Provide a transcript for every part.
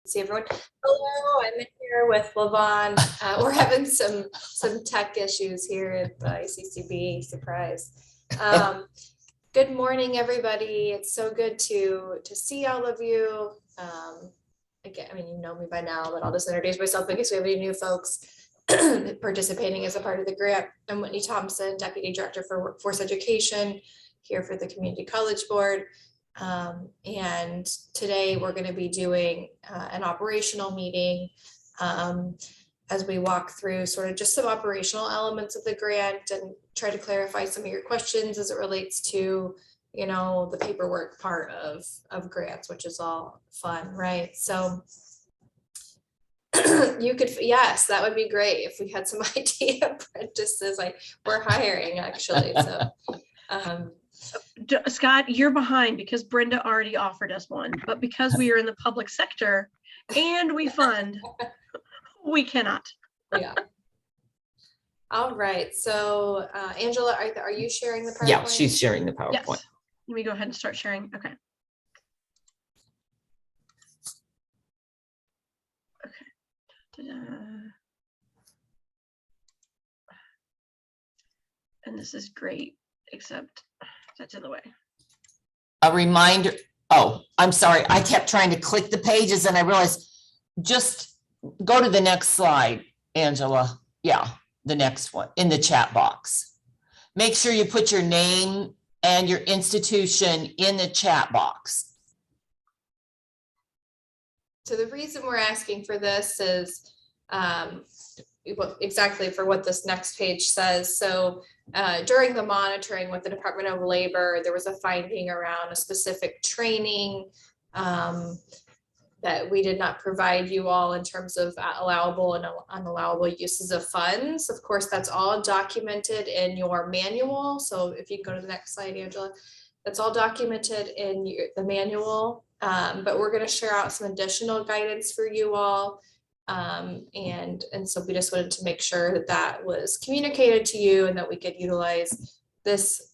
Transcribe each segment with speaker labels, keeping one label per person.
Speaker 1: See everyone. Hello, I'm in here with Lavon. We're having some tech issues here at the ICCB. Surprise. Good morning, everybody. It's so good to see all of you. Again, I mean, you know me by now, but I'll just introduce myself in case we have any new folks participating as a part of the grant. I'm Whitney Thompson, Deputy Director for Workforce Education here for the Community College Board. And today we're going to be doing an operational meeting as we walk through sort of just some operational elements of the grant and try to clarify some of your questions as it relates to, you know, the paperwork part of grants, which is all fun, right? So you could, yes, that would be great if we had some IT apprentices. We're hiring actually. So
Speaker 2: Scott, you're behind because Brenda already offered us one, but because we are in the public sector and we fund, we cannot.
Speaker 1: Yeah. All right. So Angela, are you sharing the PowerPoint?
Speaker 3: Yeah, she's sharing the PowerPoint.
Speaker 2: Yes. Let me go ahead and start sharing. Okay. Okay. And this is great, except that's in the way.
Speaker 3: A reminder. Oh, I'm sorry. I kept trying to click the pages and I realized just go to the next slide, Angela. Yeah, the next one in the chat box. Make sure you put your name and your institution in the chat box.
Speaker 1: So the reason we're asking for this is exactly for what this next page says. So during the monitoring with the Department of Labor, there was a finding around a specific training that we did not provide you all in terms of allowable and unallowable uses of funds. Of course, that's all documented in your manual. So if you can go to the next slide, Angela, that's all documented in the manual. But we're going to share out some additional guidance for you all. And so we just wanted to make sure that that was communicated to you and that we could utilize this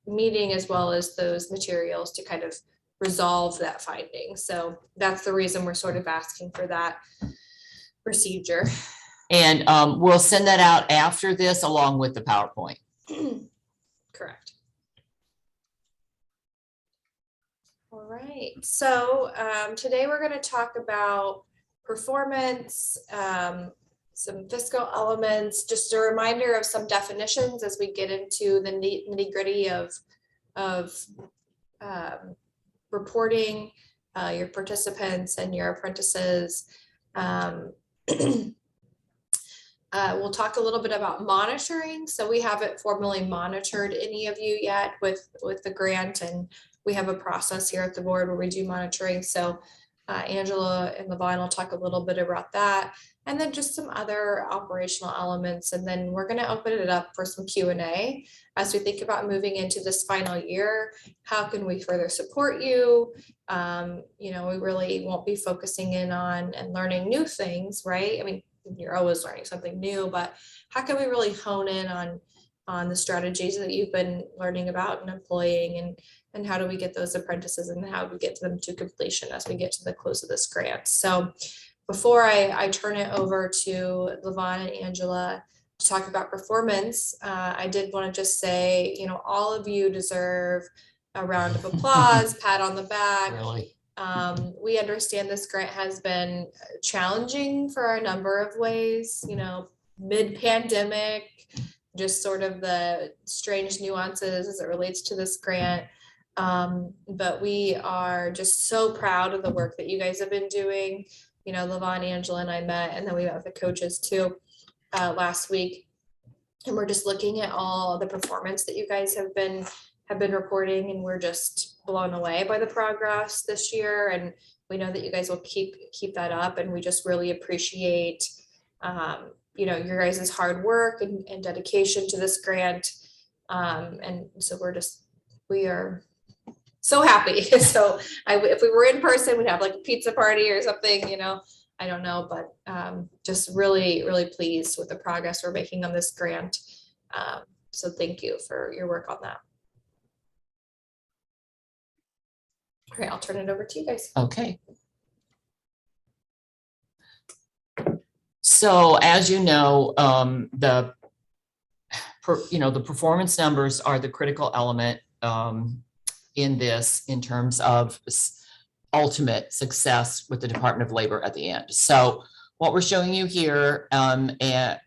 Speaker 1: meeting as well as those materials to kind of resolve that finding. So that's the reason we're sort of asking for that procedure.
Speaker 3: And we'll send that out after this along with the PowerPoint.
Speaker 1: Correct. All right. So today we're going to talk about performance, some fiscal elements, just a reminder of some definitions as we get into the nitty-gritty of reporting your participants and your apprentices. We'll talk a little bit about monitoring. So we haven't formally monitored any of you yet with the grant, and we have a process here at the board where we do monitoring. So Angela and Lavon will talk a little bit about that, and then just some other operational elements. And then we're going to open it up for some Q&A as we think about moving into this final year. How can we further support you? You know, we really won't be focusing in on and learning new things, right? I mean, you're always learning something new, but how can we really hone in on the strategies that you've been learning about and employing, and how do we get those apprentices and how do we get them to completion as we get to the close of this grant. So before I turn it over to Lavon and Angela to talk about performance, I did want to just say, you know, all of you deserve a round of applause, pat on the back.
Speaker 3: Really?
Speaker 1: We understand this grant has been challenging for a number of ways, you know, mid-pandemic, just sort of the strange nuances as it relates to this grant. But we are just so proud of the work that you guys have been doing. You know, Lavon, Angela, and I met, and then we met with the coaches too last week. And we're just looking at all the performance that you guys have been reporting, and we're just blown away by the progress this year. And we know that you guys will keep that up, and we just really appreciate you know, your guys' hard work and dedication to this grant. And so we are so happy. So if we were in person, we'd have like a pizza party or something, you know, I don't know, but just really, really pleased with the progress we're making on this grant. So thank you for your work on that. All right, I'll turn it over to you guys.
Speaker 3: Okay. So as you know, the performance numbers are the critical element in this in terms of ultimate success with the Department of Labor at the end. So what we're showing you here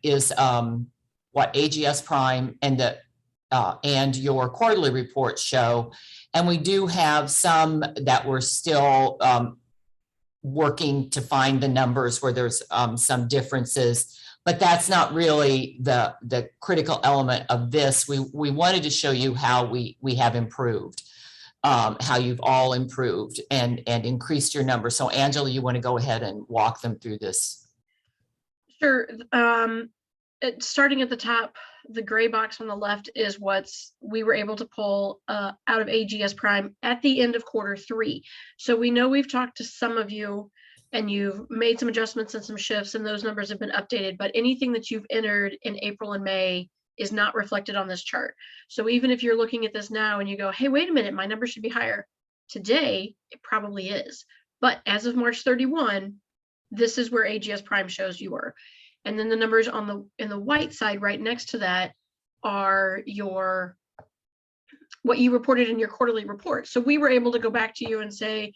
Speaker 3: is what AGS Prime and your quarterly reports show. And we do have some that we're still working to find the numbers where there's some differences, but that's not really the critical element of this. We wanted to show you how we have improved, how you've all improved and increased your numbers. So Angela, you want to go ahead and walk them through this?
Speaker 2: Sure. Starting at the top, the gray box on the left is we were able to pull out of AGS Prime at the end of Q3. So we know we've talked to some of you and you've made some adjustments and some shifts, and those numbers have been updated, but anything that you've entered in April and May is not reflected on this chart. So even if you're looking at this now and you go, hey, wait a minute, my number should be higher. Today, it probably is. But as of March 31, this is where AGS Prime shows you were. And then the numbers in the white side right next to that are what you reported in your quarterly report. So we were able to go back to you and say,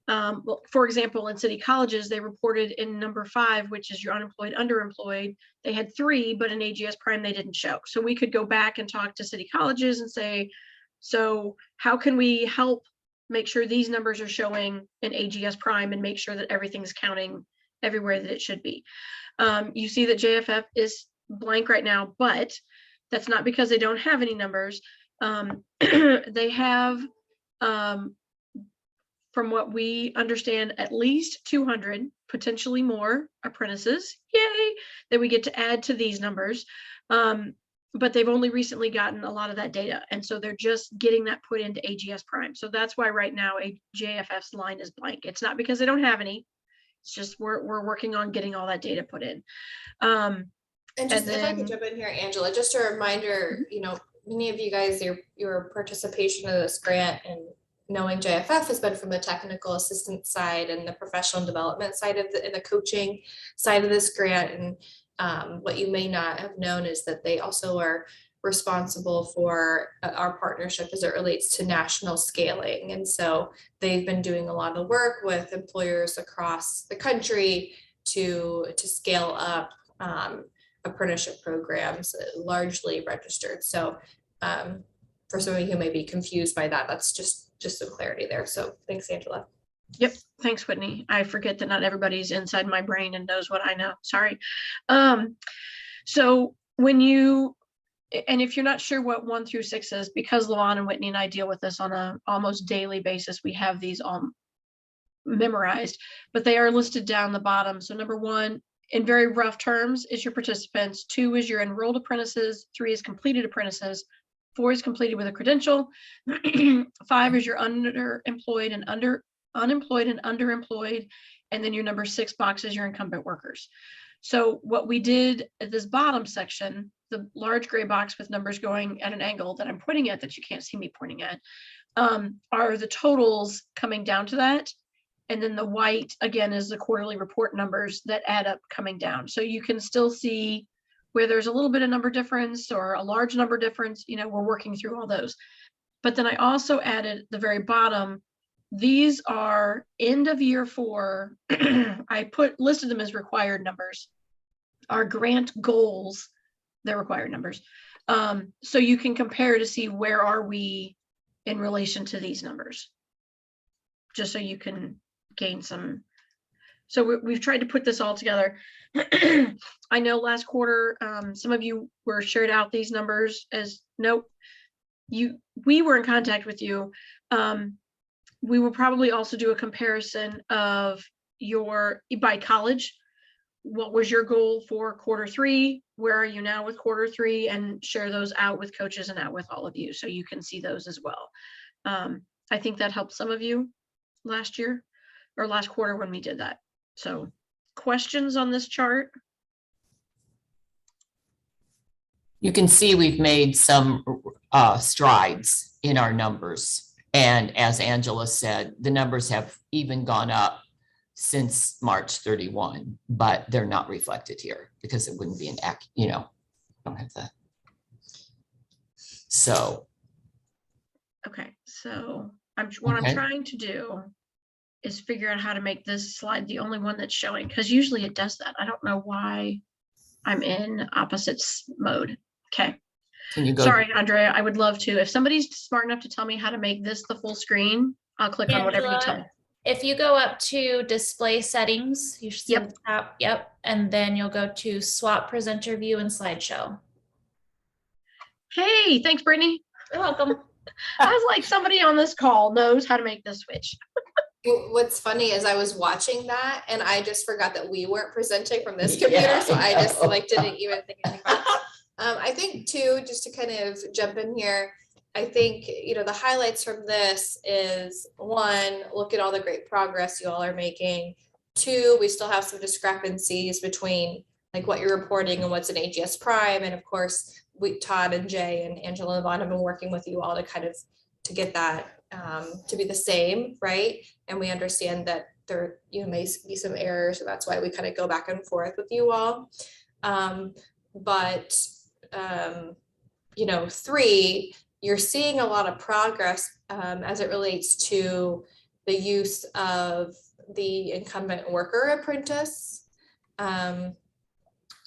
Speaker 2: well, for example, in city colleges, they reported in number 5, which is your unemployed, underemployed, they had 3, but in AGS Prime, they didn't show. So we could go back and talk to city colleges and say, so how can we help make sure these numbers are showing in AGS Prime and make sure that everything's counting everywhere that it should be. You see that JFF is blank right now, but that's not because they don't have any numbers. They have, from what we understand, at least 200, potentially more apprentices, yay, that we get to add to these numbers. But they've only recently gotten a lot of that data. And so they're just getting that put into AGS Prime. So that's why right now JFF's line is blank. It's not because they don't have any. It's just we're working on getting all that data put in.
Speaker 1: And just if I could jump in here, Angela, just a reminder, many of you guys, your participation in this grant and knowing JFF has been from the technical assistance side and the professional development side and the coaching side of this grant. And what you may not have known is that they also are responsible for our partnership as it relates to national scaling. And so they've been doing a lot of work with employers across the country to scale up apprenticeship programs, largely registered. So for some of you who may be confused by that, that's just some clarity there. So thanks, Angela.
Speaker 2: Yep. Thanks, Whitney. I forget that not everybody's inside my brain and knows what I know. Sorry. So and if you're not sure what 1 through 6 is, because Luan and Whitney and I deal with this on a almost daily basis, we have these all memorized, but they are listed down the bottom. So number 1, in very rough terms, is your participants. 2 is your enrolled apprentices. 3 is completed apprentices. 4 is completed with a credential. 5 is your unemployed and underemployed. And then your number 6 box is your incumbent workers. So what we did at this bottom section, the large gray box with numbers going at an angle that I'm pointing at that you can't see me pointing at, are the totals coming down to that. And then the white, again, is the quarterly report numbers that add up coming down. So you can still see where there's a little bit of number difference or a large number difference, we're working through all those. But then I also added the very bottom. These are end of year 4. I listed them as required numbers. Our grant goals, they're required numbers. So you can compare to see where are we in relation to these numbers, just so you can gain some. So we've tried to put this all together. I know last quarter, some of you were shared out these numbers as nope. We were in contact with you. We will probably also do a comparison of by college. What was your goal for Q3? Where are you now with Q3? And share those out with coaches and out with all of you, so you can see those as well. I think that helped some of you last year or last quarter when we did that. So questions on this chart?
Speaker 3: You can see we've made some strides in our numbers. And as Angela said, the numbers have even gone up since March 31, but they're not reflected here because it wouldn't be an act, don't have that. So,
Speaker 2: Okay, so what I'm
Speaker 3: Okay.
Speaker 2: trying to do is figure out how to make this slide the only one that's showing, because usually it does that. I don't know why I'm in opposites mode. Okay,
Speaker 3: can you go?
Speaker 2: sorry, Andrea, I would love to. If somebody's smart enough to tell me how to make this the full screen, I'll click on whatever you tell me.
Speaker 4: Angela, if you go up to display settings, you should see
Speaker 2: Yep.
Speaker 4: at the top, yep, and then you'll go to swap presenter view and slideshow.
Speaker 2: Hey, thanks, Brittany.
Speaker 4: You're welcome.
Speaker 2: I was like, somebody on this call knows how to make this switch.
Speaker 1: What's funny is I was watching that and I just forgot that we weren't presenting from this
Speaker 3: Yeah,
Speaker 1: computer, so I just
Speaker 3: know.
Speaker 1: like didn't even think anything about it. I think too, just to kind of jump in here, I think, the highlights from this is, one, look at all the great progress you all are making. Two, we still have some discrepancies between like what you're reporting and what's in AGS Prime. And of course, Todd and Jay and Angela and Vaughn have been working with you all to kind of to get that to be the same, right? And we understand that there may be some errors, so that's why we kind of go back and forth with you all. Three, you're seeing a lot of progress as it relates to the use of the incumbent worker apprentice.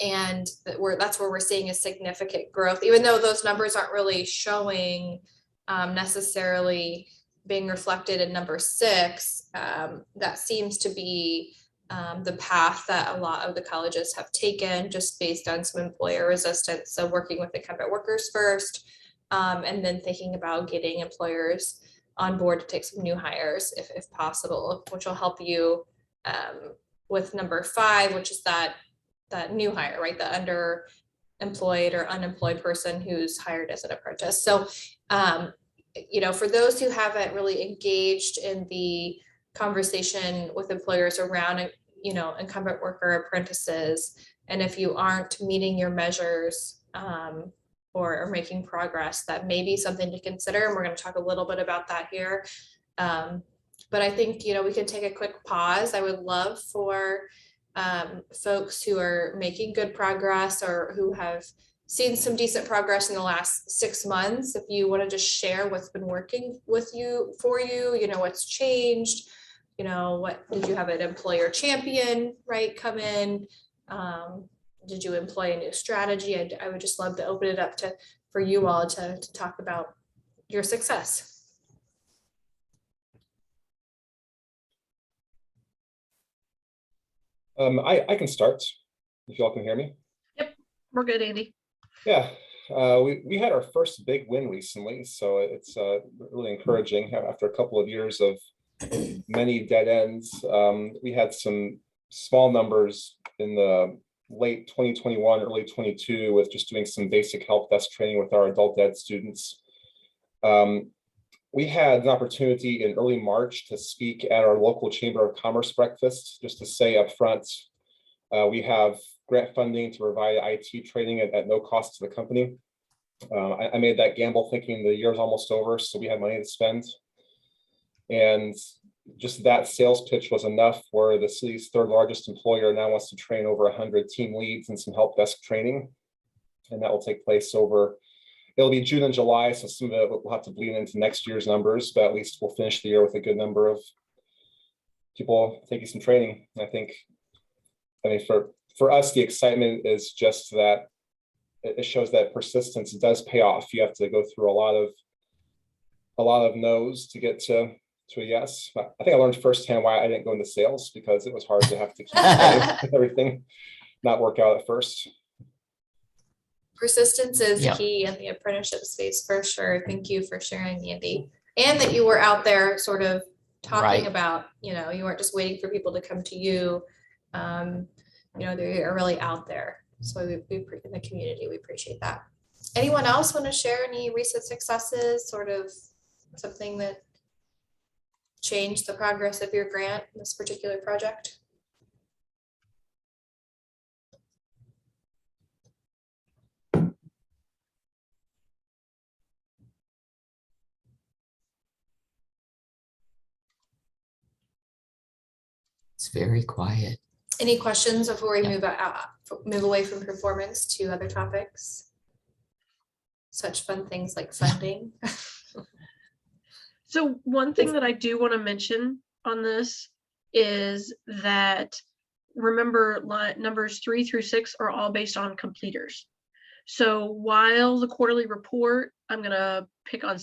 Speaker 1: And that's where we're seeing a significant growth, even though those numbers aren't really showing necessarily being reflected in number 6. That seems to be the path that a lot of the colleges have taken, just based on some employer resistance. So working with incumbent workers first, and then thinking about getting employers on board to take some new hires if possible, which will help you with number 5, which is that new hire, right? The underemployed or unemployed person who's hired as an apprentice. So, for those who haven't really engaged in the conversation with employers around, incumbent worker apprentices, and if you aren't meeting your measures or making progress, that may be something to consider. And we're going to talk a little bit about that here. But I think, we can take a quick pause. I would love for folks who are making good progress or who have seen some decent progress in the last 6 months, if you want to just share what's been working with you, for you, what's changed, what did you have an employer champion, right, come in? Did you employ a new strategy? I would just love to open it up for you all to talk about your success.
Speaker 5: I can start if y'all can hear me.
Speaker 2: Yep, we're good, Andy.
Speaker 5: Yeah, we had our first big win recently, so it's really encouraging. After a couple of years of many dead ends, we had some small numbers in the late 2021, early 22 with just doing some basic help desk training with our adult ed students. We had an opportunity in early March to speak at our local Chamber of Commerce breakfast. Just to say up front, we have grant funding to provide IT training at no cost to the company. I made that gamble thinking the year's almost over, so we had money to spend. And just that sales pitch was enough where the city's 3rd largest employer now wants to train over 100 team leads and some help desk training. And that will take place it'll be June and July, so some of it will have to bleed into next year's numbers, but at least we'll finish the year with a good number of people taking some training. I mean, for us, the excitement is just that it shows that persistence does pay off. You have to go through a lot of no's to get to a yes. I think I learned firsthand why I didn't go into sales, because it was hard to have to keep everything not work out at first.
Speaker 1: Persistence is
Speaker 3: Yeah.
Speaker 1: key in the apprenticeship space for sure. Thank you for sharing, Andy. And that you were out there sort of talking
Speaker 3: Right.
Speaker 1: about, you weren't just waiting for people to come to you. They're really out there. So we in the community, we appreciate that. Anyone else want to share any recent successes, sort of something that changed the progress of your grant, this particular project?
Speaker 3: It's very quiet.
Speaker 1: Any questions before we
Speaker 3: Yeah.
Speaker 1: move away from performance to other topics? Such fun things like funding.
Speaker 2: So one thing that I do want to mention on this is that, remember, numbers 3 through 6 are all based on completers. So while the quarterly report, I'm going to pick on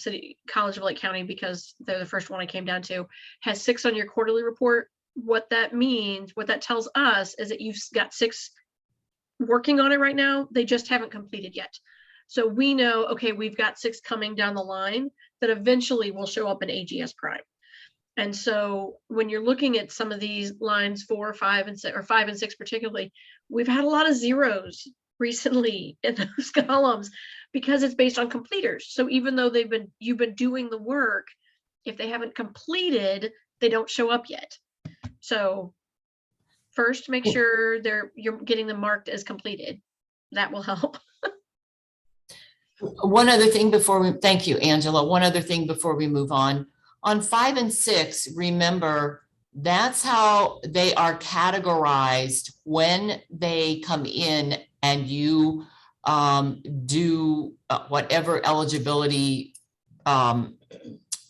Speaker 2: College of Lake County because they're the first one I came down to, has 6 on your quarterly report. What that means, what that tells us is that you've got 6 working on it right now. They just haven't completed yet. So we know, okay, we've got 6 coming down the line that eventually will show up in AGS Prime. And so when you're looking at some of these lines 4, 5, and 6, or 5 and 6 particularly, we've had a lot of zeros recently in those columns because it's based on completers. So even though you've been doing the work, if they haven't completed, they don't show up yet. So first, make sure you're getting them marked as completed. That will help.
Speaker 3: One other thing thank you, Angela. One other thing before we move on. On 5 and 6, remember, that's how they are categorized when they come in and you do whatever eligibility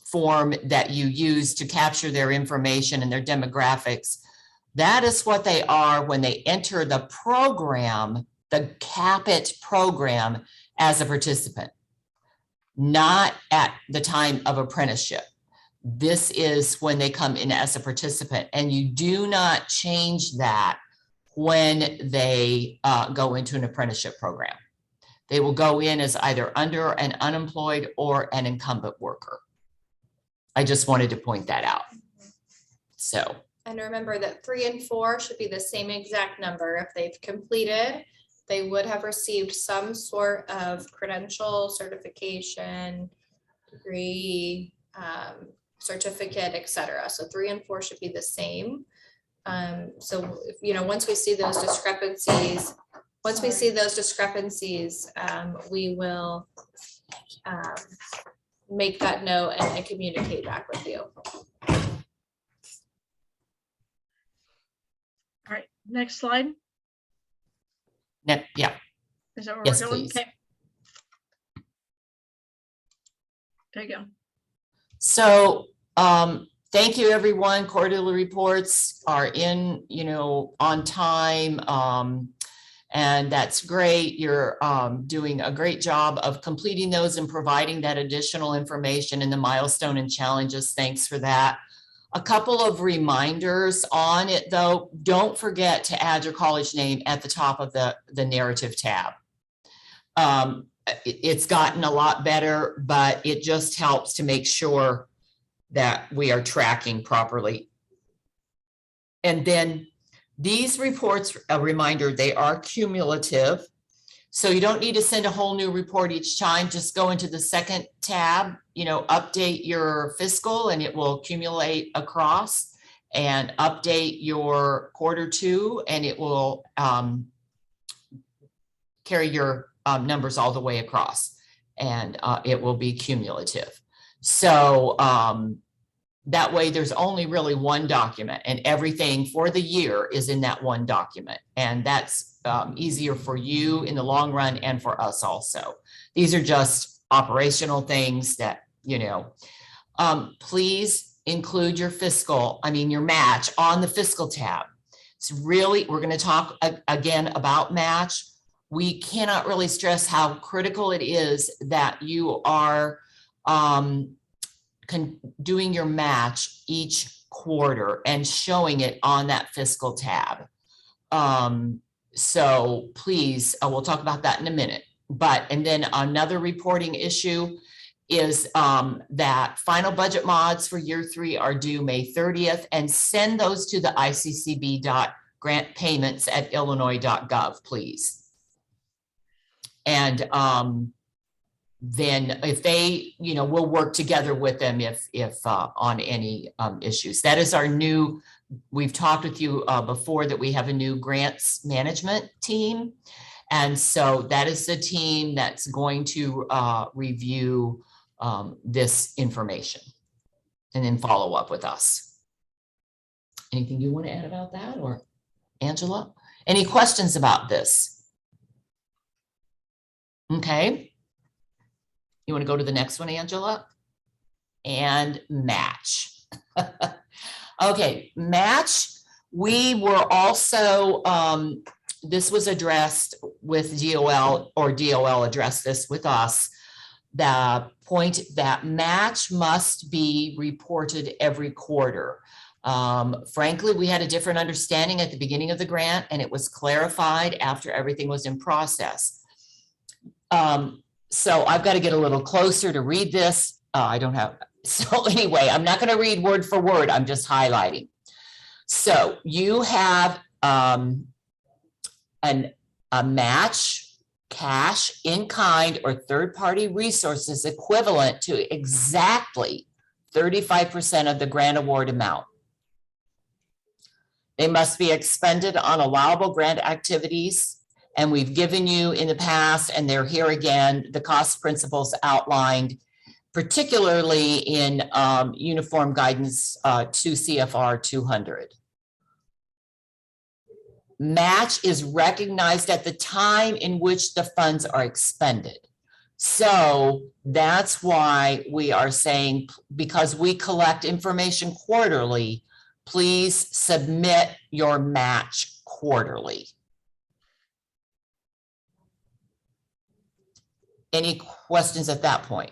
Speaker 3: form that you use to capture their information and their demographics. That is what they are when they enter the program, the CAPIT program, as a participant, not at the time of apprenticeship. This is when they come in as a participant, and you do not change that when they go into an apprenticeship program. They will go in as either under an unemployed or an incumbent worker. I just wanted to point that out. So.
Speaker 1: And remember that 3 and 4 should be the same exact number. If they've completed, they would have received some sort of credential, certification, degree, certificate, etc. So 3 and 4 should be the same. So, once we see those discrepancies, we will make that note and communicate back with you.
Speaker 2: All right, next slide.
Speaker 3: Yeah.
Speaker 2: Is that where
Speaker 3: Yes,
Speaker 2: we're going?
Speaker 3: please.
Speaker 2: Okay. There you go.
Speaker 3: So thank you, everyone. Quarterly reports are in, on time. And that's great. You're doing a great job of completing those and providing that additional information in the milestone and challenges. Thanks for that. A couple of reminders on it, though. Don't forget to add your college name at the top of the narrative tab. It's gotten a lot better, but it just helps to make sure that we are tracking properly. And then these reports, a reminder, they are cumulative. So you don't need to send a whole new report each time. Just go into the second tab, update your fiscal, and it will accumulate across, and update your Q2, and it will carry your numbers all the way across, and it will be cumulative. So that way there's only really one document, and everything for the year is in that one document. And that's easier for you in the long run and for us also. These are just operational things that, please include your your match on the fiscal tab. It's really, we're going to talk again about match. We cannot really stress how critical it is that you are doing your match each quarter and showing it on that fiscal tab. So please, we'll talk about that in a minute. And then another reporting issue is that final budget mods for year 3 are due May 30th, and send those to the iccb.grantpayments@illinois.gov, please. And then if they, we'll work together with them if on any issues. That is our new, we've talked with you before that we have a new grants management team. And so that is the team that's going to review this information and then follow up with us. Anything you want to add about that, or Angela? Any questions about this? Okay. You want to go to the next one, Angela? And match. Okay, match. We were also, this was addressed with DOL, or DOL addressed this with us. The point that match must be reported every quarter. Frankly, we had a different understanding at the beginning of the grant, and it was clarified after everything was in process. So I've got to get a little closer to read this. I don't have, so anyway, I'm not going to read word for word. I'm just highlighting. So you have a match, cash, in kind, or third-party resources equivalent to exactly 35% of the grant award amount. They must be expended on allowable grant activities. And we've given you in the past, and they're here again, the cost principles outlined, particularly in Uniform Guidance 2 CFR 200. Match is recognized at the time in which the funds are expended. So that's why we are saying, because we collect information quarterly, please submit your match quarterly. Any questions at that point?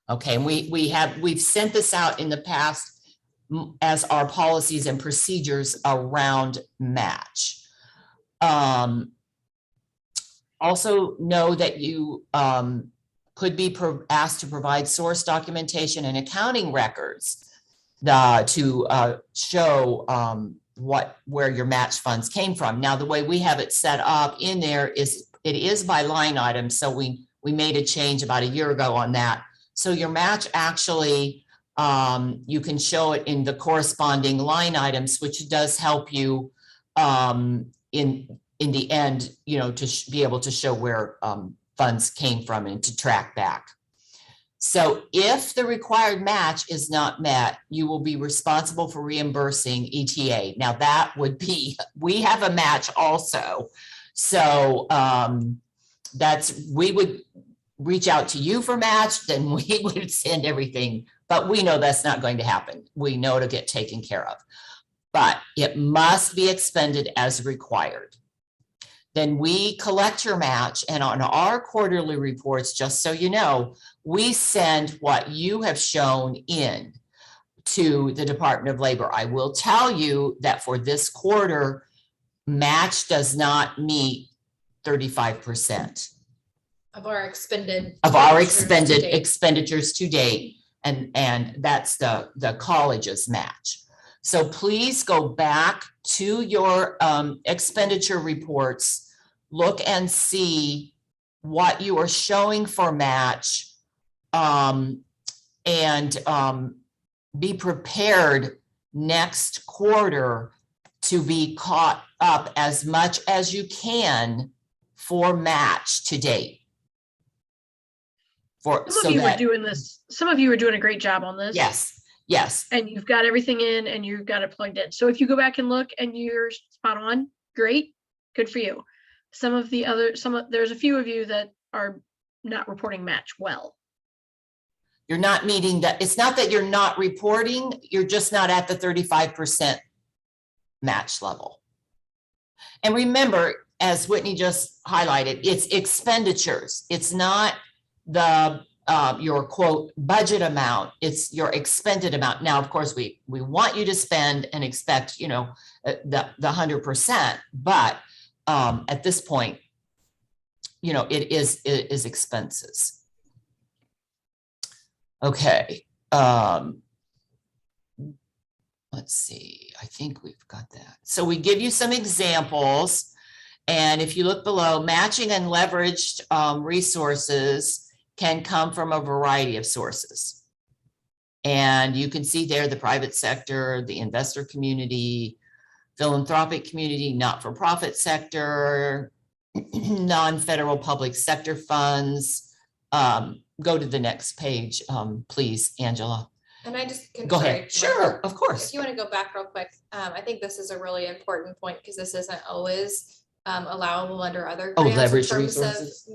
Speaker 3: Okay, and we've sent this out in the past as our policies and procedures around match. Also know that you could be asked to provide source documentation and accounting records to show where your match funds came from. Now, the way we have it set up in there is it is by line item. So we made a change about a year ago on that. So your match actually, you can show it in the corresponding line items, which does help you in the end, to be able to show where funds came from and to track back. So if the required match is not met, you will be responsible for reimbursing ETA. Now that would be, we have a match also. So we would reach out to you for match, then we would send everything, but we know that's not going to happen. We know it'll get taken care of, but it must be expended as required. Then we collect your match, and on our quarterly reports, just so you know, we send what you have shown in to the Department of Labor. I will tell you that for this quarter, match does not meet 35%
Speaker 1: of our expended
Speaker 3: expenditures to date, and that's the college's match. So please go back to your expenditure reports, look and see what you are showing for match, and be prepared next quarter to be caught up as much as you can for match to date.
Speaker 2: Some of you are doing a great job on this.
Speaker 3: Yes.
Speaker 2: And you've got everything in and you've got it plugged in. So if you go back and look and you're spot on, great, good for you. There's a few of you that are not reporting match well.
Speaker 3: You're not meeting that. It's not that you're not reporting, you're just not at the 35% match level. And remember, as Whitney just highlighted, it's expenditures. It's not your quote budget amount, it's your expended amount. Now, of course, we want you to spend and expect, the 100%, but at this point, it is expenses. Okay. Let's see, I think we've got that. So we give you some examples, and if you look below, matching and leveraged resources can come from a variety of sources. And you can see there the private sector, the investor community, philanthropic community, not-for-profit sector, non-federal public sector funds. Go to the next page, please, Angela.
Speaker 1: And I just can.
Speaker 3: Go
Speaker 1: sorry,
Speaker 3: ahead. Sure, of course.
Speaker 1: If you want to go back real quick, I think this is a really important point because this isn't always allowable under other
Speaker 3: Oh,
Speaker 1: grants in
Speaker 3: leverage
Speaker 1: terms of
Speaker 3: resources?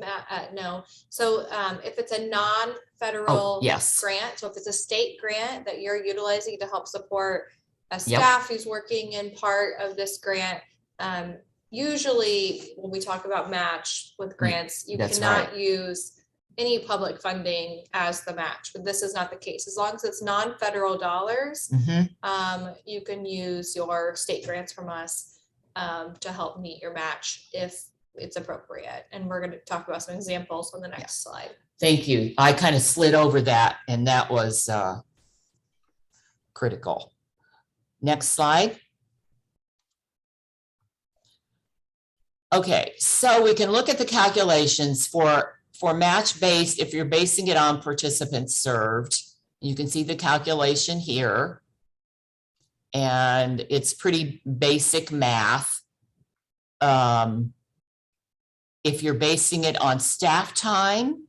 Speaker 1: no. So if it's a non-federal
Speaker 3: yes.
Speaker 1: grant, so if it's a state grant that you're utilizing to help support a
Speaker 3: Yep.
Speaker 1: staff who's working in part of this grant, usually when we talk about match with grants, you
Speaker 3: that's
Speaker 1: cannot use any public funding as the match, but this is not the case. As long as it's non-federal dollars, you can use your state grants from us to help meet your match if it's appropriate. And we're going to talk about some examples on the next slide.
Speaker 3: Thank you. I kind of slid over that, and that was critical. Next slide. Okay, so we can look at the calculations for match based. If you're basing it on participants served, you can see the calculation here. And it's pretty basic math. If you're basing it on staff time,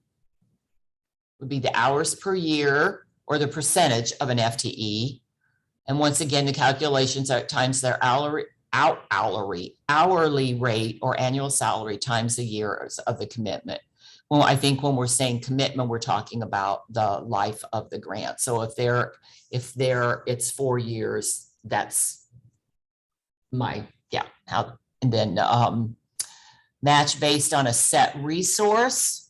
Speaker 3: would be the hours per year or the percentage of an FTE. And once again, the calculations are times their hourly rate or annual salary times the years of the commitment. Well, I think when we're saying commitment, we're talking about the life of the grant. So if it's 4 years, that's my, and then match based on a set resource.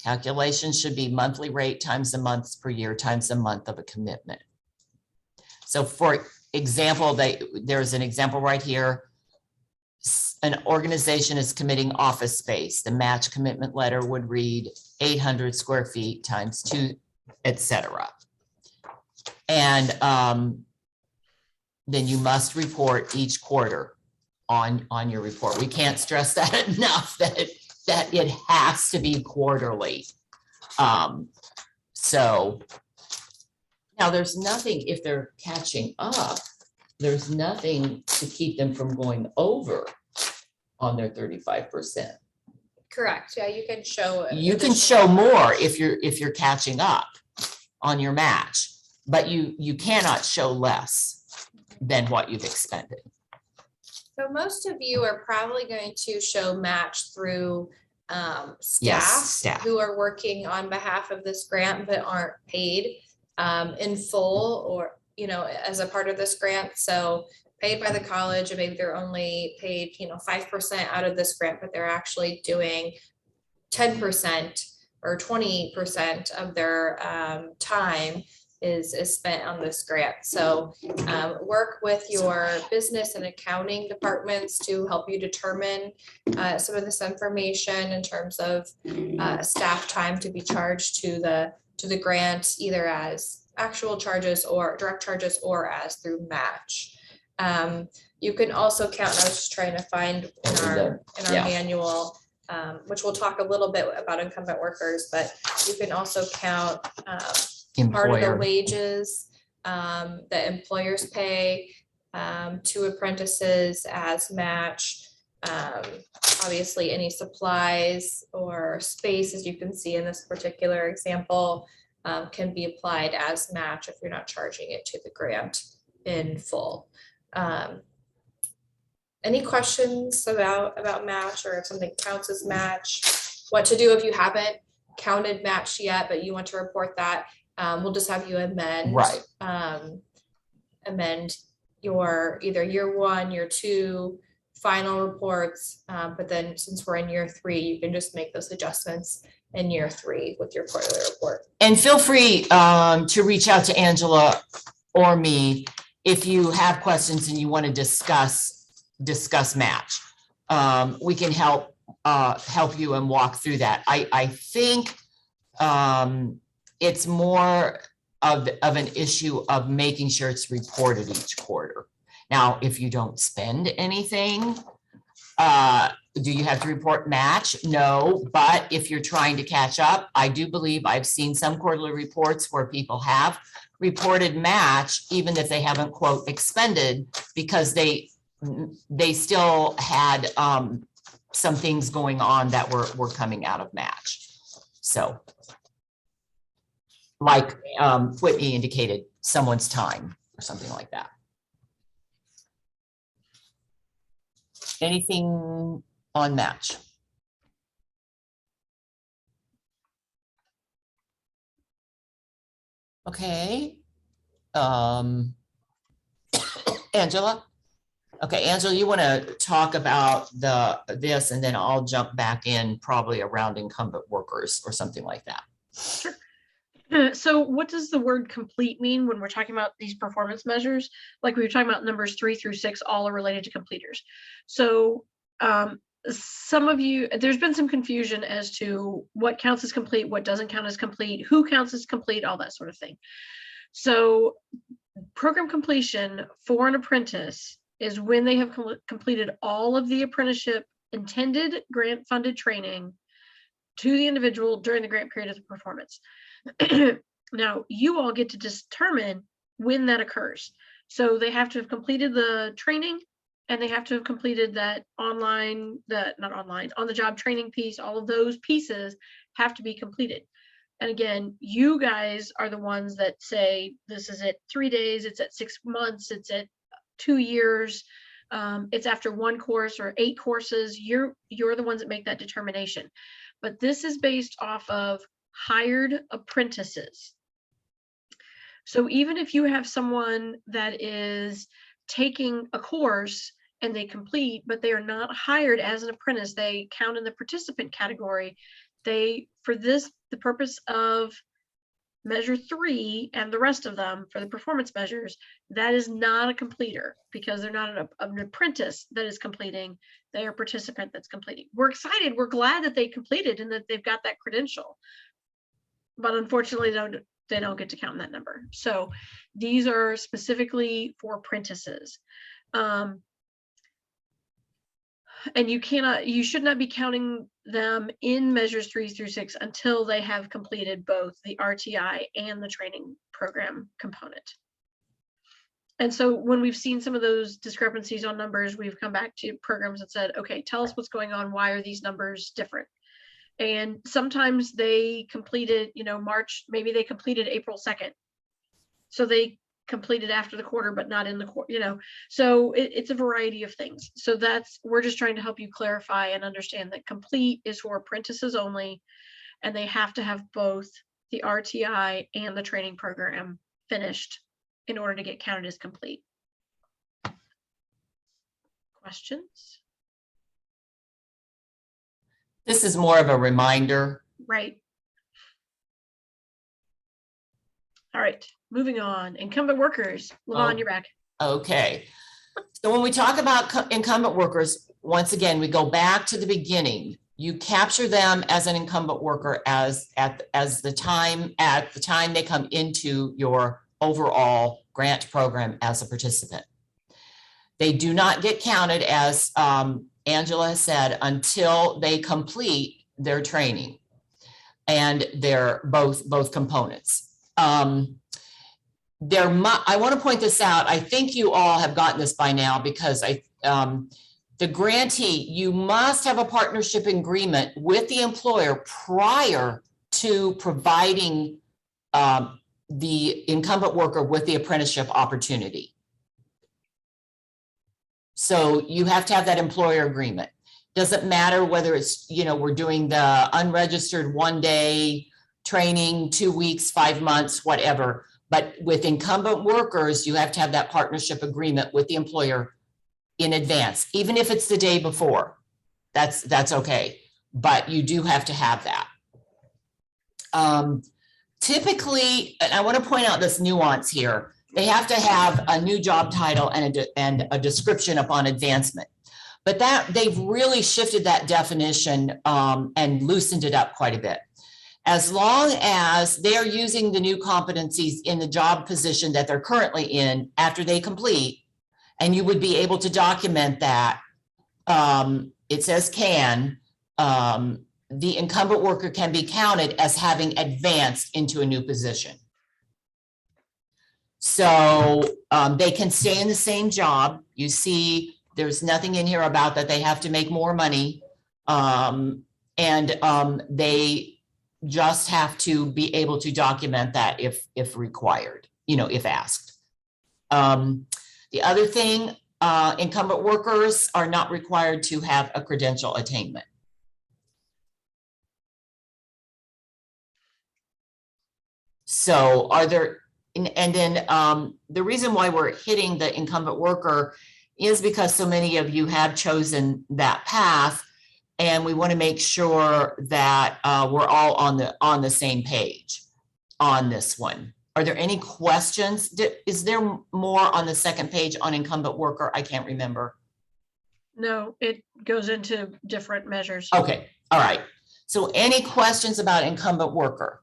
Speaker 3: Calculation should be monthly rate times the months per year times the month of a commitment. So for example, there's an example right here. An organization is committing office space. The match commitment letter would read 800 square feet times 2, etc. And then you must report each quarter on your report. We can't stress that enough that it has to be quarterly. So now there's nothing, if they're catching up, there's nothing to keep them from going over on their 35%.
Speaker 1: Correct. Yeah, you can show it.
Speaker 3: You can show more if you're catching up on your match, but you cannot show less than what you've expended.
Speaker 1: So most of you are probably going to show match through staff who are working on behalf of this grant but aren't paid in full or as a part of this grant. So paid by the college, and maybe they're only paid 5% out of this grant, but they're actually doing 10% or 20% of their time is spent on this grant. So work with your business and accounting departments to help you determine some of this information in terms of staff time to be charged to the grant, either as actual charges or direct charges or as through match. You can also count, and I was just trying to find in our manual, which we'll talk a little bit about incumbent workers, but you can also count part of the wages that employers pay to apprentices as match. Obviously, any supplies or space, as you can see in this particular example, can be applied as match if you're not charging it to the grant in full. Any questions about match, or if something counts as match? What to do if you haven't counted match yet, but you want to report that? We'll just have you amend your either year 1, year 2 final reports, but then since we're in year 3, you can just make those adjustments in year 3 with your quarterly report.
Speaker 3: And feel free to reach out to Angela or me if you have questions and you want to discuss match. We can help you and walk through that. I think it's more of an issue of making sure it's reported each quarter. Now, if you don't spend anything, do you have to report match? No, but if you're trying to catch up, I do believe I've seen some quarterly reports where people have reported match, even if they haven't, quote, expended, because they still had some things going on that were coming out of match. So. like Whitney indicated, someone's time or something like that. Anything on match? Okay. Angela? Okay, Angela, you want to talk about this and then I'll jump back in probably around incumbent workers or something like that.
Speaker 2: Sure. So what does the word complete mean when we're talking about these performance measures? Like we were talking about numbers 3 through 6, all are related to completers. So some of you, there's been some confusion as to what counts as complete, what doesn't count as complete, who counts as complete, all that sort of thing. So program completion for an apprentice is when they have completed all of the apprenticeship intended grant funded training to the individual during the grant period of the performance. Now, you all get to determine when that occurs. So they have to have completed the training and they have to have completed that online, not online, on the job training piece. All of those pieces have to be completed. And again, you guys are the ones that say, this is at 3 days, it's at 6 months, it's at 2 years, it's after 1 course or 8 courses. You're the ones that make that determination. But this is based off of hired apprentices. So even if you have someone that is taking a course and they complete, but they are not hired as an apprentice, they count in the participant category. They, for this, the purpose of measure 3 and the rest of them for the performance measures, that is not a completer because they're not an apprentice that is completing. They are a participant that's completing. We're excited. We're glad that they completed and that they've got that credential. But unfortunately, they don't get to count in that number. So these are specifically for apprentices. And you should not be counting them in measures 3 through 6 until they have completed both the RTI and the training program component. And so when we've seen some of those discrepancies on numbers, we've come back to programs and said, okay, tell us what's going on. Why are these numbers different? And sometimes they completed, March, maybe they completed April 2nd. So they completed after the quarter, but not in the quarter, so it's a variety of things. So we're just trying to help you clarify and understand that complete is for apprentices only, and they have to have both the RTI and the training program finished in order to get counted as complete. Questions?
Speaker 3: This is more of a reminder.
Speaker 2: Right. All right, moving on. Incumbent workers. Lavon, you're back.
Speaker 3: Okay. So when we talk about incumbent workers, once again, we go back to the beginning. You capture them as an incumbent worker at the time they come into your overall grant program as a participant. They do not get counted, as Angela said, until they complete their training and their both components. I want to point this out. I think you all have gotten this by now because the grantee, you must have a partnership agreement with the employer prior to providing the incumbent worker with the apprenticeship opportunity. So you have to have that employer agreement. Doesn't matter whether it's, we're doing the unregistered 1-day training, 2 weeks, 5 months, whatever. But with incumbent workers, you have to have that partnership agreement with the employer in advance, even if it's the day before. That's okay, but you do have to have that. Typically, and I want to point out this nuance here, they have to have a new job title and a description upon advancement. But they've really shifted that definition and loosened it up quite a bit. As long as they are using the new competencies in the job position that they're currently in after they complete, and you would be able to document that, it says the incumbent worker can be counted as having advanced into a new position. So they can stay in the same job. You see, there's nothing in here about that they have to make more money. just have to be able to document that if required, if asked. The other thing, incumbent workers are not required to have a credential attainment. So are there, and then the reason why we're hitting the incumbent worker is because so many of you have chosen that path, and we want to make sure that we're all on the same page on this one. Are there any questions? Is there more on the second page on incumbent worker? I can't remember.
Speaker 2: No, it goes into different measures.
Speaker 3: Okay, all right. So any questions about incumbent worker?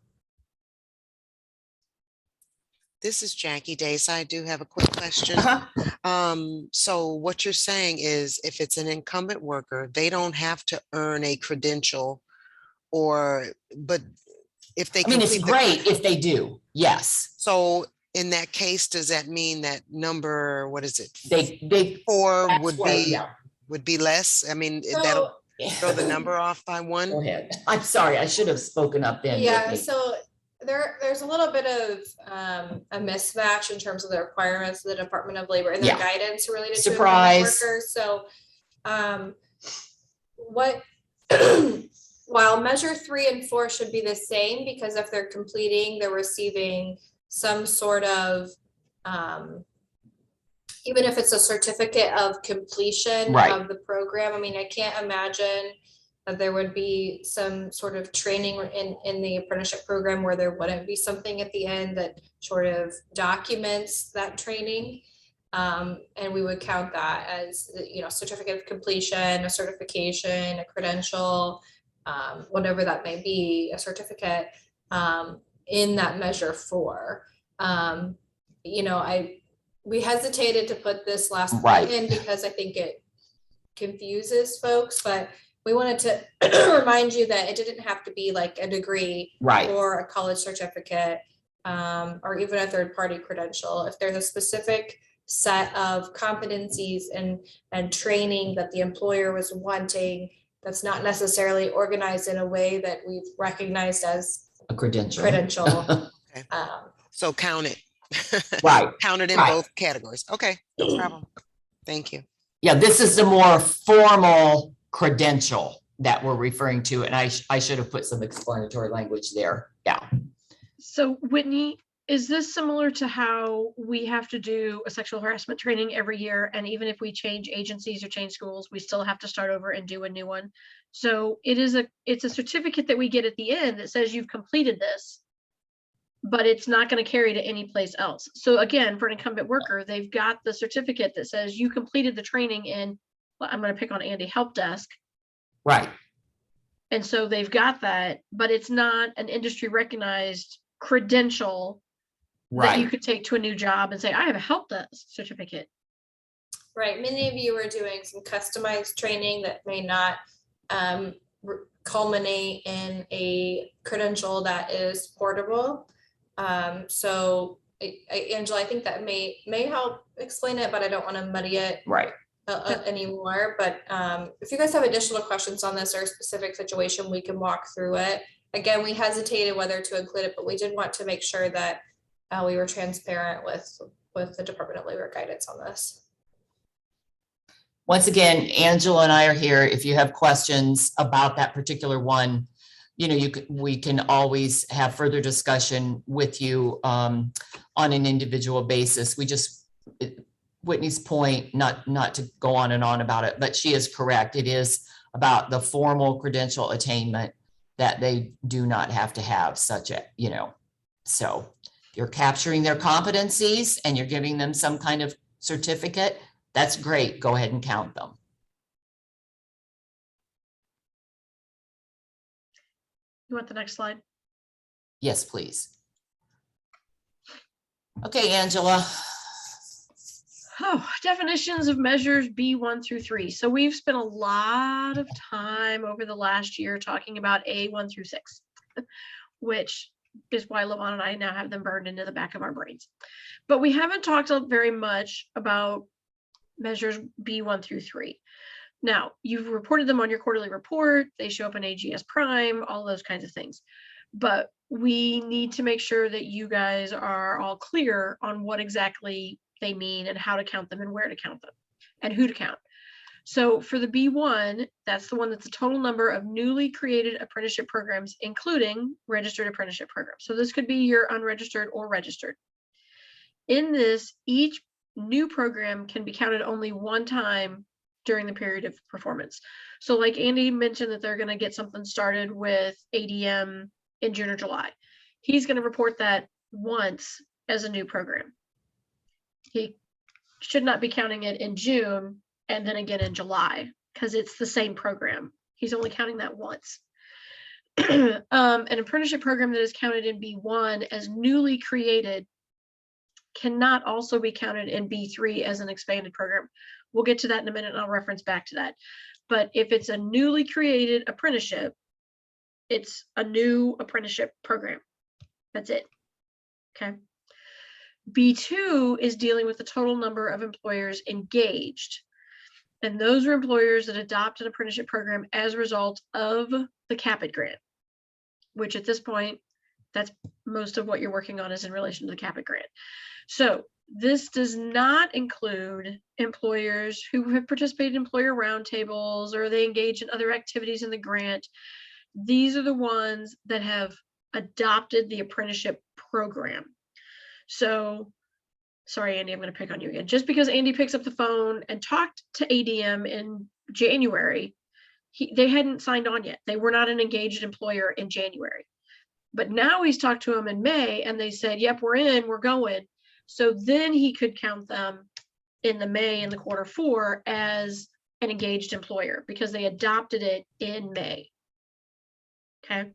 Speaker 6: This is Jackie Dace. I do have a quick question. So what you're saying is if it's an incumbent worker, they don't have to earn a credential but if they
Speaker 3: I mean, it's
Speaker 6: complete
Speaker 3: great if they do, yes.
Speaker 6: So in that case, does that mean that number, what is it?
Speaker 3: They
Speaker 6: 4
Speaker 3: that's
Speaker 6: would
Speaker 3: where-
Speaker 6: be
Speaker 3: yeah.
Speaker 6: would be less? I mean,
Speaker 1: So-
Speaker 6: that'll throw the number off by
Speaker 3: Go
Speaker 6: 1?
Speaker 3: ahead. I'm sorry, I should have spoken up then.
Speaker 1: Yeah,
Speaker 3: Whitney.
Speaker 1: so there's a little bit of a mismatch in terms of the requirements of the Department of Labor and their
Speaker 3: Yeah.
Speaker 1: guidance related
Speaker 3: Surprise.
Speaker 1: to incumbent workers. So what while measure 3 and 4 should be the same, because if they're completing, they're receiving some sort of even if it's a certificate of completion
Speaker 3: Right.
Speaker 1: of the program. I mean, I can't imagine that there would be some sort of training in the apprenticeship program where there wouldn't be something at the end that sort of documents that training. And we would count that as, certificate of completion, a certification, a credential, whatever that may be, a certificate, in that measure 4. We hesitated to put this last point
Speaker 3: Right.
Speaker 1: in because I think it confuses folks, but we wanted to remind you that it didn't have to be like a degree
Speaker 3: Right.
Speaker 1: or a college certificate, or even a third-party credential. If there's a specific set of competencies and training that the employer was wanting, that's not necessarily organized in a way that we've recognized as
Speaker 3: A credential.
Speaker 6: Okay.
Speaker 1: um,
Speaker 6: So count it.
Speaker 3: Right.
Speaker 6: Count it in
Speaker 3: Right.
Speaker 6: both categories. Okay, no problem. Thank you.
Speaker 3: Yeah, this is the more formal credential that we're referring to, and I should have put some explanatory language there. Yeah.
Speaker 2: So Whitney, is this similar to how we have to do a sexual harassment training every year? And even if we change agencies or change schools, we still have to start over and do a new one. So it's a certificate that we get at the end that says you've completed this, but it's not going to carry to any place else. So again, for an incumbent worker, they've got the certificate that says you completed the training in, well, I'm going to pick on Andy, help desk.
Speaker 3: Right.
Speaker 2: And so they've got that, but it's not an industry recognized credential that you
Speaker 3: Right.
Speaker 2: could take to a new job and say, I have a help desk certificate.
Speaker 1: Right, many of you are doing some customized training that may not culminate in a credential that is portable. So Angela, I think that may help explain it, but I don't want to muddy it
Speaker 3: Right.
Speaker 1: anymore. But if you guys have additional questions on this or a specific situation, we can walk through it. Again, we hesitated whether to include it, but we did want to make sure that we were transparent with the Department of Labor guidance on this.
Speaker 3: Once again, Angela and I are here. If you have questions about that particular one, we can always have further discussion with you on an individual basis. Whitney's point, not to go on and on about it, but she is correct. It is about the formal credential attainment that they do not have to have such a, so you're capturing their competencies and you're giving them some kind of certificate. That's great. Go ahead and count them.
Speaker 2: You want the next slide?
Speaker 3: Yes, please. Okay, Angela.
Speaker 2: Oh, definitions of measures B1 through 3. So we've spent a lot of time over the last year talking about A1 through 6, which is why Lavon and I now have them burned into the back of our brains. But we haven't talked very much about measures B1 through 3. Now, you've reported them on your quarterly report. They show up in AGS Prime, all those kinds of things. But we need to make sure that you guys are all clear on what exactly they mean and how to count them and where to count them and who to count. So for the B1, that's the one that's the total number of newly created apprenticeship programs, including registered apprenticeship programs. So this could be your unregistered or registered. In this, each new program can be counted only one time during the period of performance. So like Andy mentioned that they're going to get something started with ADM in June or July. He's going to report that once as a new program. He should not be counting it in June and then again in July because it's the same program. He's only counting that once. An apprenticeship program that is counted in B1 as newly created cannot also be counted in B3 as an expanded program. We'll get to that in a minute and I'll reference back to that. But if it's a newly created apprenticeship, it's a new apprenticeship program. That's it. Okay. B2 is dealing with the total number of employers engaged. And those are employers that adopt an apprenticeship program as a result of the CAPIT grant, which at this point, that's most of what you're working on is in relation to the CAPIT grant. So this does not include employers who have participated in employer roundtables or they engage in other activities in the grant. These are the ones that have adopted the apprenticeship program. So, sorry, Andy, I'm going to pick on you again. Just because Andy picks up the phone and talked to ADM in January, they hadn't signed on yet. They were not an engaged employer in January. But now he's talked to them in May and they said, yep, we're in, we're going. So then he could count them in the May and the Q4 as an engaged employer because they adopted it in May. Okay.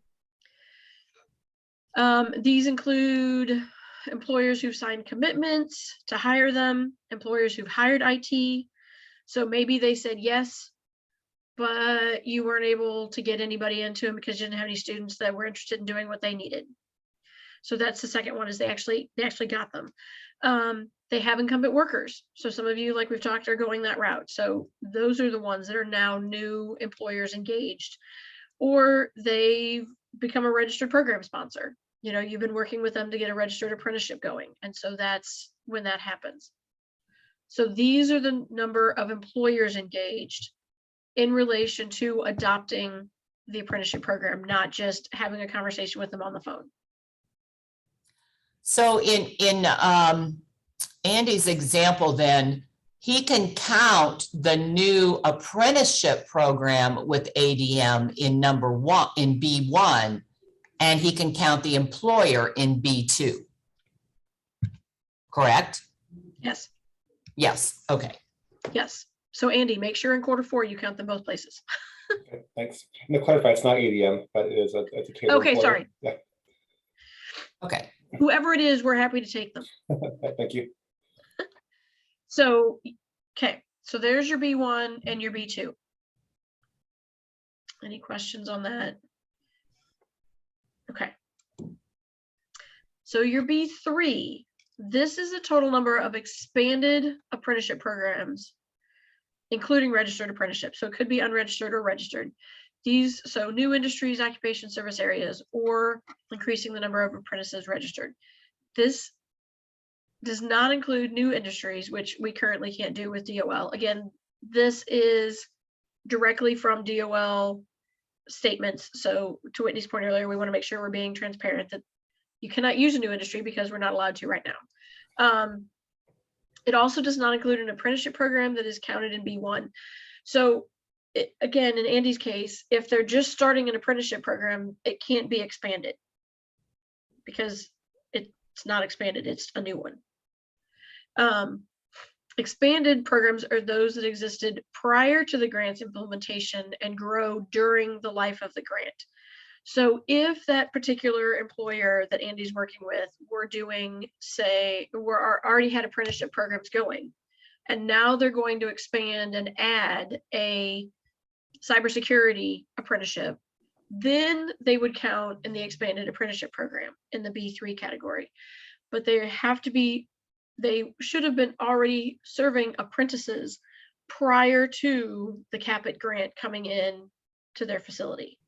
Speaker 2: These include employers who've signed commitments to hire them, employers who've hired IT. So maybe they said yes, but you weren't able to get anybody into them because you didn't have any students that were interested in doing what they needed. So that's the second one is they actually got them. They have incumbent workers. So some of you, like we've talked, are going that route. So those are the ones that are now new employers engaged, or they've become a registered program sponsor. You know, you've been working with them to get a registered apprenticeship going. And so that's when that happens. So these are the number of employers engaged in relation to adopting the apprenticeship program, not just having a conversation with them on the phone.
Speaker 3: So in Andy's example, then he can count the new apprenticeship program with ADM in number one, in B1, and he can count the employer in B2. Correct?
Speaker 2: Yes.
Speaker 3: Yes. Okay.
Speaker 2: Yes. So Andy, make sure in Q4 you count them both places.
Speaker 5: Okay, thanks. And to clarify, it's not ADM, but it is a Decatur
Speaker 2: Okay,
Speaker 5: employer.
Speaker 2: sorry.
Speaker 5: Yeah.
Speaker 3: Okay.
Speaker 2: Whoever it is, we're happy to take them.
Speaker 5: Thank you.
Speaker 2: So, okay, so there's your B1 and your B2. Any questions on that? Okay. So your B3, this is the total number of expanded apprenticeship programs, including registered apprenticeship. So it could be unregistered or registered. These, so new industries, occupation service areas, or increasing the number of apprentices registered. This does not include new industries, which we currently can't do with DOL. Again, this is directly from DOL statements. So to Whitney's point earlier, we want to make sure we're being transparent that you cannot use a new industry because we're not allowed to right now. It also does not include an apprenticeship program that is counted in B1. So again, in Andy's case, if they're just starting an apprenticeship program, it can't be expanded because it's not expanded, it's a new one. Expanded programs are those that existed prior to the grant's implementation and grow during the life of the grant. So if that particular employer that Andy's working with were doing, say, already had apprenticeship programs going, and now they're going to expand and add a cybersecurity apprenticeship, then they would count in the expanded apprenticeship program in the B3 category. But they should have been already serving apprentices prior to the CAPIT grant coming in to their facility.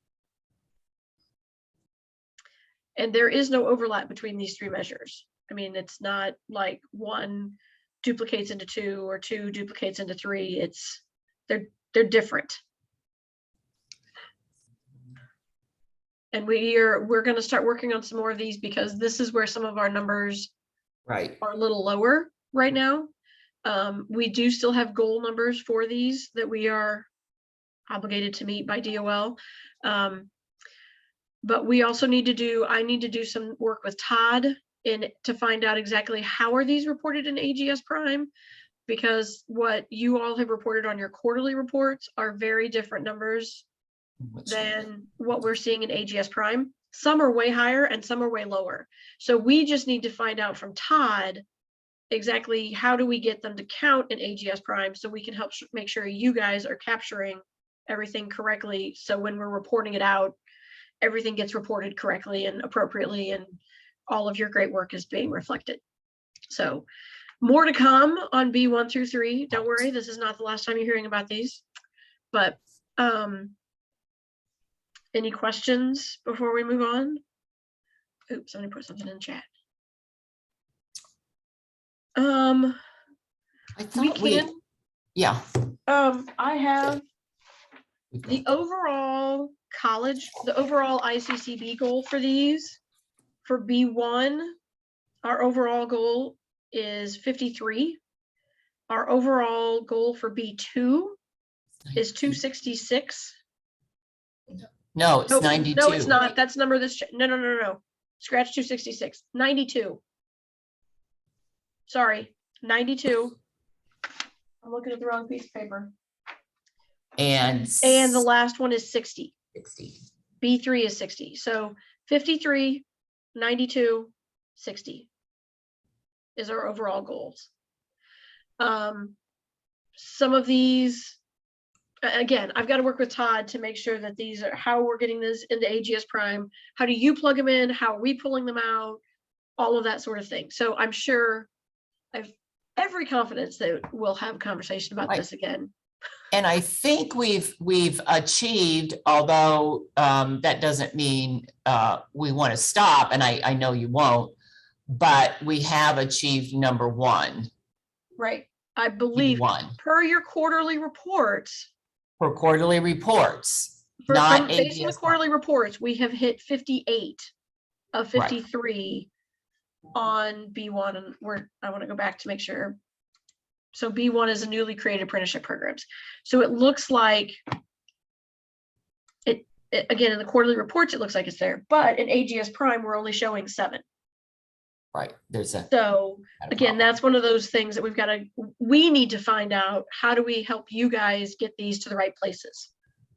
Speaker 2: And there is no overlap between these three measures. I mean, it's not like one duplicates into two or two duplicates into three. It's they're different. And we're going to start working on some more of these because this is where some of our numbers
Speaker 3: Right.
Speaker 2: are a little lower right now. We do still have goal numbers for these that we are obligated to meet by DOL. But we also need to do, I need to do some work with Todd to find out exactly how are these reported in AGS Prime, because what you all have reported on your quarterly reports are very different numbers than what we're seeing in AGS Prime. Some are way higher and some are way lower. So we just need to find out from Todd exactly how do we get them to count in AGS Prime so we can help make sure you guys are capturing everything correctly. So when we're reporting it out, everything gets reported correctly and appropriately, and all of your great work is being reflected. So more to come on B1 through 3. Don't worry, this is not the last time you're hearing about these. But any questions before we move on? Oops, somebody put something in the chat.
Speaker 3: I thought yeah.
Speaker 2: I have the overall ICCB goal for these. For B1, our overall goal is 53. Our overall goal for B2 is 266.
Speaker 3: No, it's 92.
Speaker 2: No, it's not. That's the number that's no. Scratch 266. 92. Sorry, 92. I'm looking at the wrong piece of paper.
Speaker 3: And
Speaker 2: the last one is 60.
Speaker 3: 60.
Speaker 2: B3 is 60. So 53, 92, 60 is our overall goals. Some of these, again, I've got to work with Todd to make sure that these are how we're getting this into AGS Prime. How do you plug them in? How are we pulling them out? All of that sort of thing. So I'm sure I've every confidence that we'll have a conversation about this again.
Speaker 3: And I think we've achieved, although that doesn't mean we want to stop, and I know you won't, but we have achieved number one.
Speaker 2: Right. I believe per your quarterly reports.
Speaker 3: For quarterly reports.
Speaker 2: Based on the quarterly reports, we have hit 58 of 53 on B1, and I want to go back to make sure. So B1 is a newly created apprenticeship programs. So it looks like it again in the quarterly reports, it looks like it's there, but in AGS Prime, we're only showing 7.
Speaker 3: Right.
Speaker 2: So again, that's one of those things that we need to find out, how do we help you guys get these to the right places?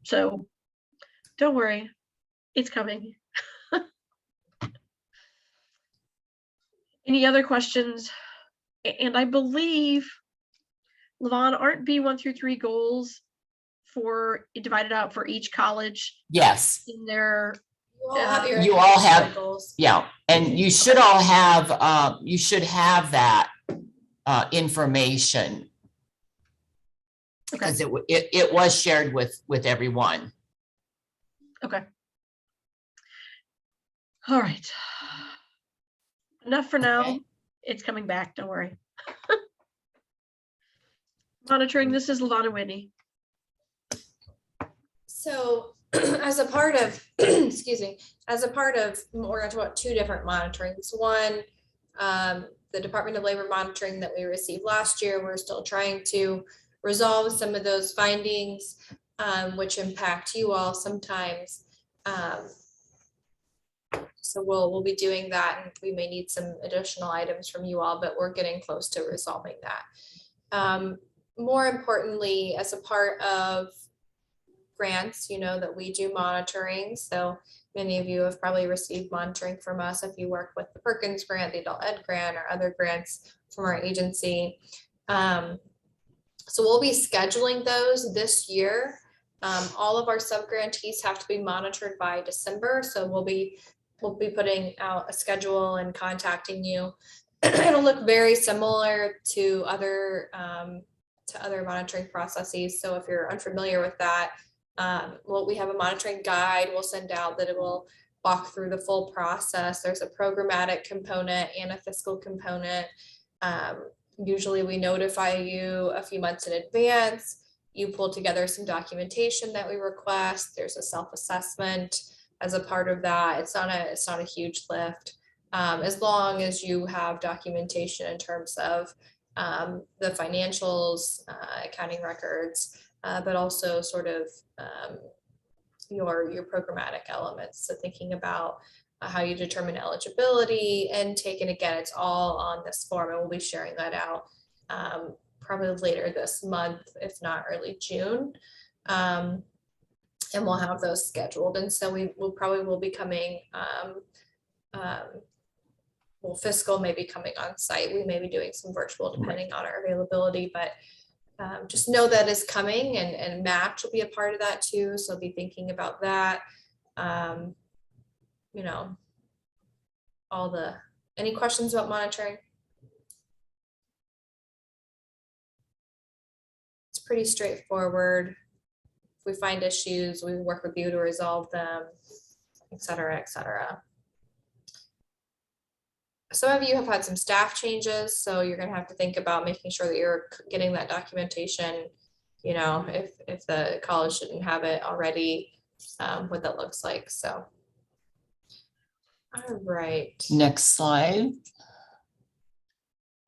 Speaker 2: So don't worry, it's coming. Any other questions? And I believe, Levon, aren't B1 through 3 goals divided out for each college?
Speaker 3: Yes.
Speaker 2: In their
Speaker 3: you all have goals. Yeah, and you should all have that information because it was shared with everyone.
Speaker 2: Okay. All right. Enough for now. It's coming back. Don't worry. Monitoring. This is Levon and Whitney.
Speaker 1: So as a part of, excuse me, we're going to talk about 2 different monitorings. One, the Department of Labor monitoring that we received last year. We're still trying to resolve some of those findings, which impact you all sometimes. So we'll be doing that, and we may need some additional items from you all, but we're getting close to resolving that. More importantly, as a part of grants, you know that we do monitoring. So many of you have probably received monitoring from us if you work with the Perkins grant, the Adult Ed grant, or other grants from our agency. So we'll be scheduling those this year. All of our sub-grantees have to be monitored by December. So we'll be putting out a schedule and contacting you. It'll look very similar to other monitoring processes. So if you're unfamiliar with that, we have a monitoring guide we'll send out that it will walk through the full process. There's a programmatic component and a fiscal component. Usually we notify you a few months in advance. You pull together some documentation that we request. There's a self-assessment as a part of that. It's not a huge lift. As long as you have documentation in terms of the financials, accounting records, but also sort of your programmatic elements. So thinking about how you determine eligibility, intake, and again, it's all on this form, and we'll be sharing that out probably later this month, if not early June. And we'll have those scheduled. And so we will probably be coming, well, fiscal may be coming on site. We may be doing some virtual depending on our availability, but just know that is coming, and match will be a part of that too. So be thinking about that. You know, any questions about monitoring? It's pretty straightforward. If we find issues, we work with you to resolve them, et cetera, et cetera. Some of you have had some staff changes, so you're going to have to think about making sure that you're getting that documentation, you know, if the college didn't have it already, what that looks like. So, all right.
Speaker 3: Next slide.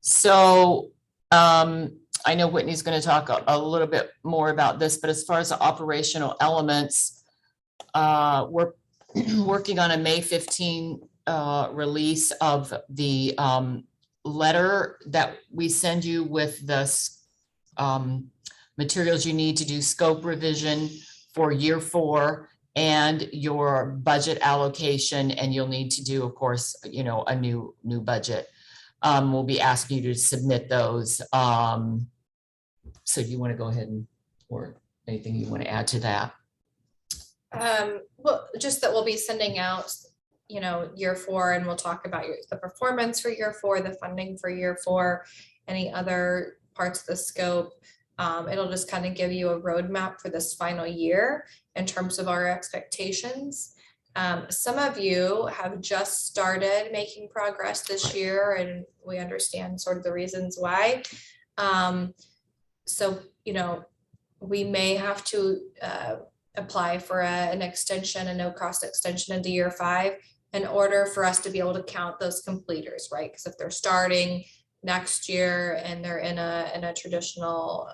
Speaker 3: So I know Whitney's going to talk a little bit more about this, but as far as the operational elements, we're working on a May 15 release of the letter that we send you with the materials you need to do scope revision for year 4 and your budget allocation, and you'll need to do, of course, you know, a new budget. We'll be asking you to submit those. So do you want to go ahead or anything you want to add to that?
Speaker 1: Well, just that we'll be sending out, you know, year 4, and we'll talk about the performance for year 4, the funding for year 4, any other parts of the scope. It'll just kind of give you a roadmap for this final year in terms of our expectations. Some of you have just started making progress this year, and we understand sort of the reasons why. So, you know, we may have to apply for an extension, a no-cost extension into year 5 in order for us to be able to count those completers, right? Because if they're starting next year and they're in a traditional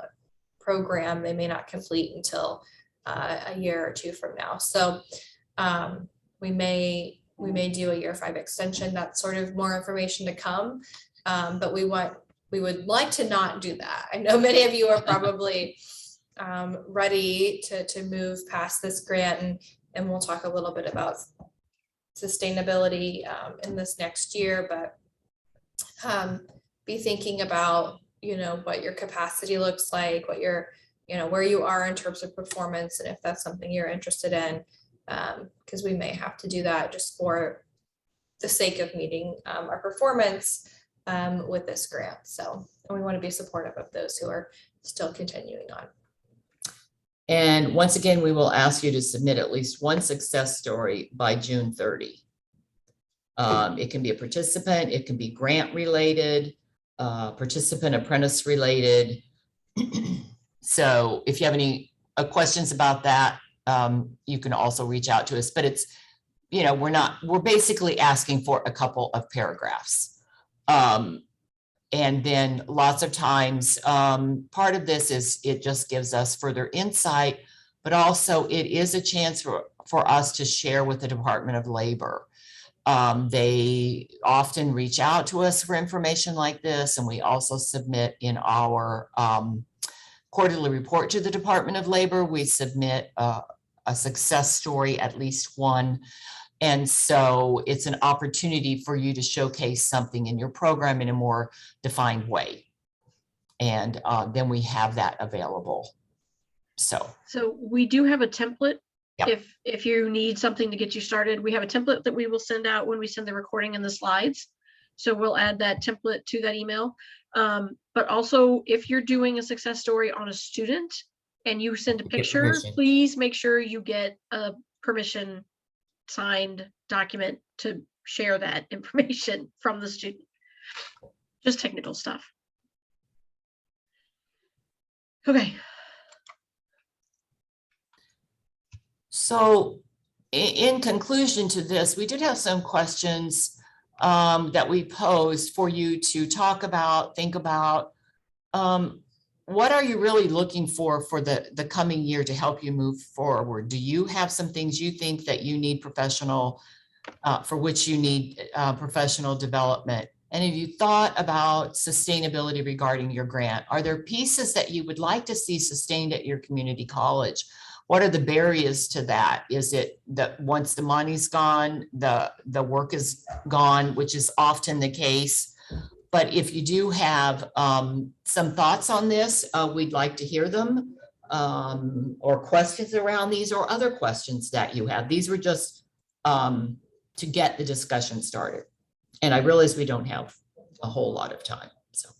Speaker 1: program, they may not complete until a year or 2 from now. So we may do a year 5 extension. That's sort of more information to come, but we would like to not do that. I know many of you are probably ready to move past this grant, and we'll talk a little bit about sustainability in this next year, but be thinking about, you know, what your capacity looks like, what your, you know, where you are in terms of performance, and if that's something you're interested in, because we may have to do that just for the sake of meeting our performance with this grant. So, and we want to be supportive of those who are still continuing on.
Speaker 3: And once again, we will ask you to submit at least one success story by June 30. It can be a participant, it can be grant related, participant apprentice related. So if you have any questions about that, you can also reach out to us, but it's, you know, we're basically asking for a couple of paragraphs. And then lots of times, part of this is it just gives us further insight, but also it is a chance for us to share with the Department of Labor. They often reach out to us for information like this, and we also submit in our quarterly report to the Department of Labor. We submit a success story, at least one. And so it's an opportunity for you to showcase something in your program in a more defined way. And then we have that available. So
Speaker 2: we do have a template.
Speaker 3: Yep.
Speaker 2: If you need something to get you started, we have a template that we will send out when we send the recording and the slides. So we'll add that template to that email. But also, if you're doing a success story on a student and you send a picture, please make sure you get a permission signed document to share that information from the student. Just technical stuff. Okay.
Speaker 3: So in conclusion to this, we did have some questions that we posed for you to talk about, think about. What are you really looking for the coming year to help you move forward? Do you have some things you think that you need professional, for which you need professional development? And have you thought about sustainability regarding your grant? Are there pieces that you would like to see sustained at your community college? What are the barriers to that? Is it that once the money's gone, the work is gone, which is often the case? But if you do have some thoughts on this, we'd like to hear them, or questions around these or other questions that you have. These were just to get the discussion started. And I realize we don't have a whole lot of time, so.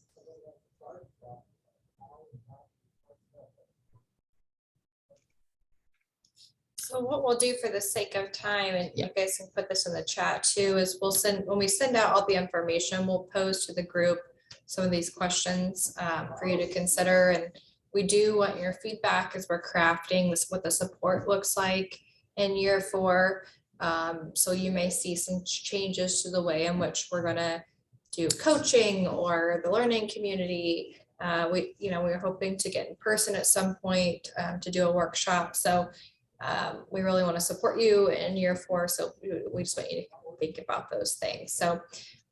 Speaker 1: So what we'll do for the sake of time, and you
Speaker 3: Yeah.
Speaker 1: guys can put this in the chat too, is when we send out all the information, we'll post to the group some of these questions for you to consider. And we do want your feedback as we're crafting this, what the support looks like in year 4. So you may see some changes to the way in which we're gonna do coaching or the learning community. We're hoping to get in person at some point to do a workshop. So we really want to support you in year 4. So we just want you to think about those things. So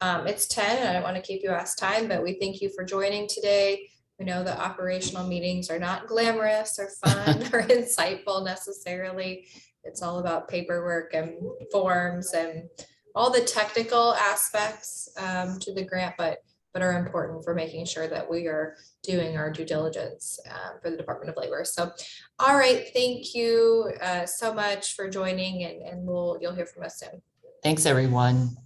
Speaker 1: it's 10 and I don't want to keep you past time, but we thank you for joining today. We know that operational meetings are not glamorous or fun or insightful necessarily. It's all about paperwork and forms and all the technical aspects to the grant, but are important for making sure that we are doing our due diligence for the Department of Labor. So, all right, thank you so much for joining, and you'll hear from us soon.
Speaker 3: Thanks, everyone.